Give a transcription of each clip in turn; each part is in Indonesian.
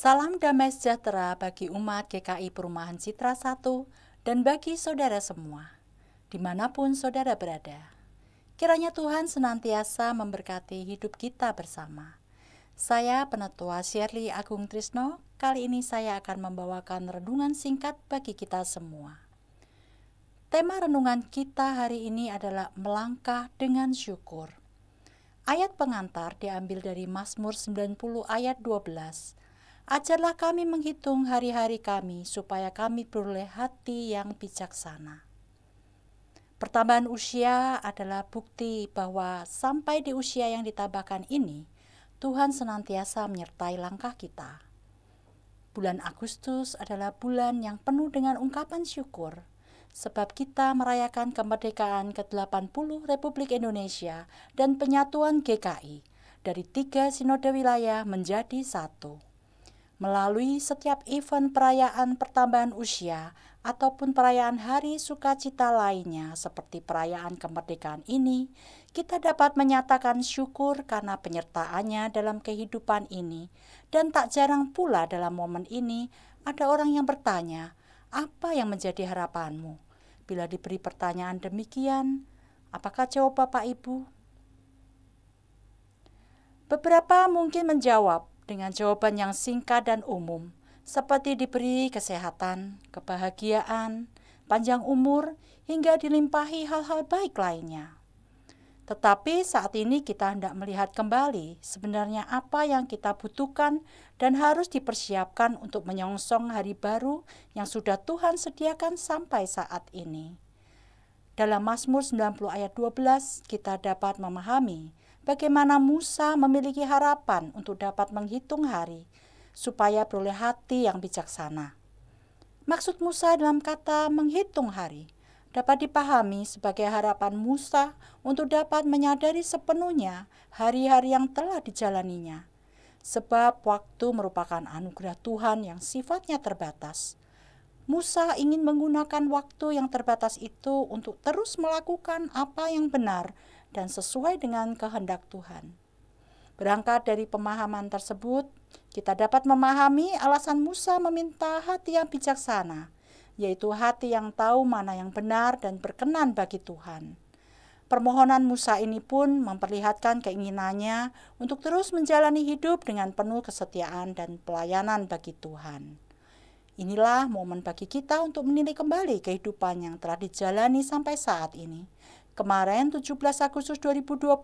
Salam damai sejahtera bagi umat GKI Perumahan Citra 1 dan bagi saudara semua, dimanapun saudara berada. Kiranya Tuhan senantiasa memberkati hidup kita bersama. Saya Penatua Shirley Agung Trisno. Kali ini saya akan membawakan renungan singkat bagi kita semua. Tema renungan kita hari ini adalah melangkah dengan syukur. Ayat pengantar diambil dari Mazmur 90 ayat 12. Ajarlah kami menghitung hari-hari kami supaya kami beroleh hati yang bijaksana. Pertambahan usia adalah bukti bahwa sampai di usia yang ditambahkan ini, Tuhan senantiasa menyertai langkah kita. Bulan Agustus adalah bulan yang penuh dengan ungkapan syukur, sebab kita merayakan kemerdekaan ke-80 Republik Indonesia dan penyatuan GKI dari 3 sinode wilayah menjadi 1. Melalui setiap event perayaan pertambahan usia ataupun perayaan hari sukacita lainnya seperti perayaan kemerdekaan ini, kita dapat menyatakan syukur karena penyertaannya dalam kehidupan ini. Dan tak jarang pula dalam momen ini ada orang yang bertanya, apa yang menjadi harapanmu? Bila diberi pertanyaan demikian, apakah jawab Bapak Ibu? Beberapa mungkin menjawab dengan jawaban yang singkat dan umum, seperti diberi kesehatan, kebahagiaan, panjang umur, hingga dilimpahi hal-hal baik lainnya. Tetapi saat ini kita hendak melihat kembali sebenarnya apa yang kita butuhkan dan harus dipersiapkan untuk menyongsong hari baru yang sudah Tuhan sediakan sampai saat ini. Dalam Mazmur 90 ayat 12 kita dapat memahami bagaimana Musa memiliki harapan untuk dapat menghitung hari, supaya beroleh hati yang bijaksana. Maksud Musa dalam kata menghitung hari dapat dipahami sebagai harapan Musa untuk dapat menyadari sepenuhnya hari-hari yang telah dijalaninya. Sebab waktu merupakan anugerah Tuhan yang sifatnya terbatas. Musa ingin menggunakan waktu yang terbatas itu untuk terus melakukan apa yang benar dan sesuai dengan kehendak Tuhan. Berangkat dari pemahaman tersebut, kita dapat memahami alasan Musa meminta hati yang bijaksana, yaitu hati yang tahu mana yang benar dan berkenan bagi Tuhan. Permohonan Musa ini pun memperlihatkan keinginannya untuk terus menjalani hidup dengan penuh kesetiaan dan pelayanan bagi Tuhan. Inilah momen bagi kita untuk menilai kembali kehidupan yang telah dijalani sampai saat ini. Kemarin 17 Agustus 2025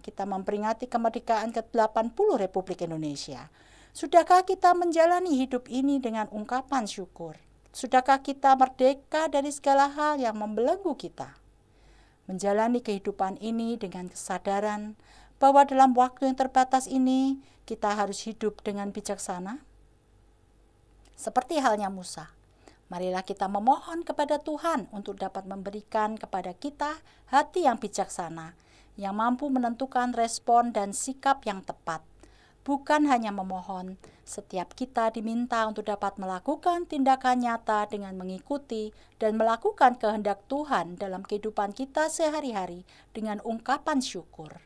kita memperingati kemerdekaan ke-80 Republik Indonesia. Sudahkah kita menjalani hidup ini dengan ungkapan syukur? Sudahkah kita merdeka dari segala hal yang membelenggu kita? Menjalani kehidupan ini dengan kesadaran bahwa dalam waktu yang terbatas ini kita harus hidup dengan bijaksana. Seperti halnya Musa, marilah kita memohon kepada Tuhan untuk dapat memberikan kepada kita hati yang bijaksana, yang mampu menentukan respon dan sikap yang tepat. Bukan hanya memohon, setiap kita diminta untuk dapat melakukan tindakan nyata dengan mengikuti dan melakukan kehendak Tuhan dalam kehidupan kita sehari-hari dengan ungkapan syukur.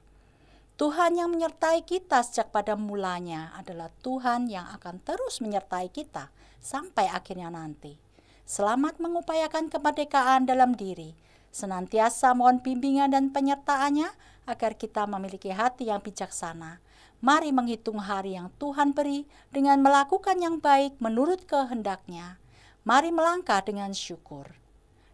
Tuhan yang menyertai kita sejak pada mulanya adalah Tuhan yang akan terus menyertai kita sampai akhirnya nanti. Selamat mengupayakan kemerdekaan dalam diri, senantiasa mohon bimbingan dan penyertaannya agar kita memiliki hati yang bijaksana. Mari menghitung hari yang Tuhan beri dengan melakukan yang baik menurut kehendaknya. Mari melangkah dengan syukur.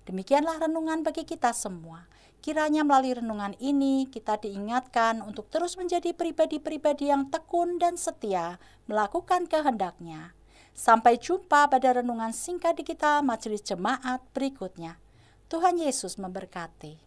Demikianlah renungan bagi kita semua. Kiranya melalui renungan ini kita diingatkan untuk terus menjadi pribadi-pribadi yang tekun dan setia melakukan kehendaknya. Sampai jumpa pada renungan singkat di kita majelis jemaat berikutnya. Tuhan Yesus memberkati.